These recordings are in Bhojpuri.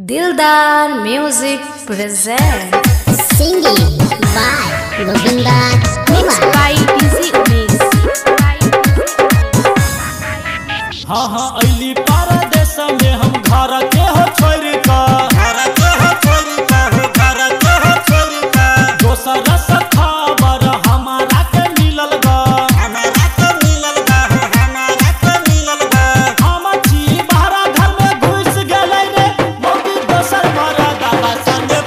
दिलदार music present singing by Govinda by DJ Umesh. हाँ हाँ अली परदेश में हम घर के हो छोड़ का दोसर से खबर हमारा के मिलल गा हम छी बाहरा घर में घुस गेलै रे मौगी दोसर मरा दावा संगे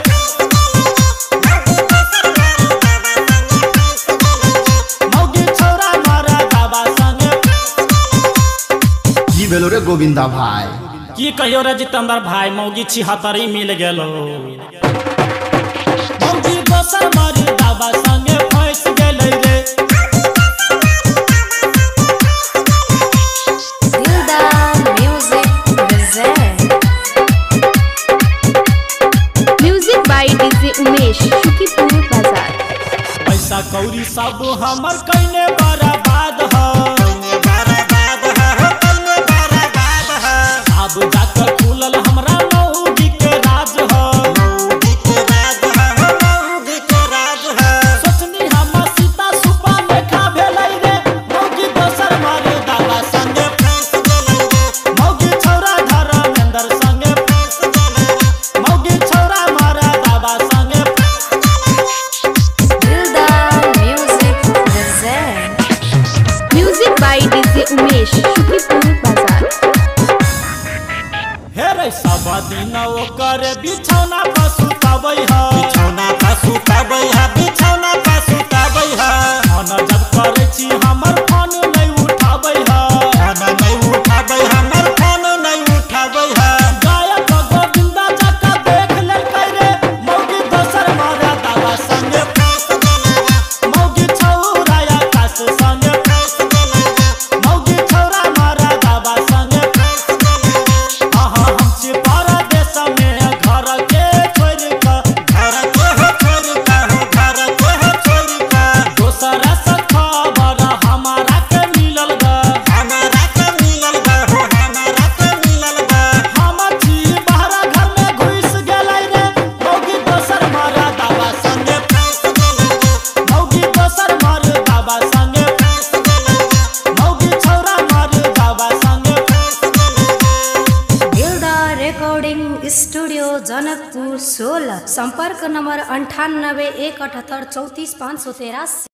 मौगी छौरा मरा दावा संगे की भेलो रे गोविंदा भाई की कहियो रे जितेंद्र भाई मौगी 76 मिल गेलो मौगी दोसर मारी दावा संगे फंस गेलै रे Dildar music present music by DJ Umesh Shukipur बाजार। पैसा कौड़ी सब हमर कइने बर्बाद ह अब जाकर खुलल हमरा मौगी के राज ह सोचनी हम सीता सुपा लेखा भेलै रे मौगी दोसर मारे दावा संगे मौगी छौरा धर्मेंद्र संगे मौगी छौरा मारा दावा संगे Dildar music present music by DJ Umesh Shukipur बाजार। हे रे सब दिन ओकर बिछौना पर सुताबै ह फोन जब करै छी हमर फोन नहीं उठाबै ह गायक गोविंदा जका देख लेलकै रे मौगी दोसर मारा दावा संगे मौगी छौरा आकाश संगे मौगी छौरा मारा दावा संगे हम छी परदेश में घर के छोड़ का दोसर से खबर हमारा के मिलल गा हम छी बाहरा घर में घुस गेलै रे मौगी दोसर मारा दावा संगे मौगी दोसर मार दावा संगे मौगी छौरा मार दावा संगे दिलदार रिकॉर्डिंग स्टूडियो जनकपुर 16 संपर्क नंबर 98 178 34 513।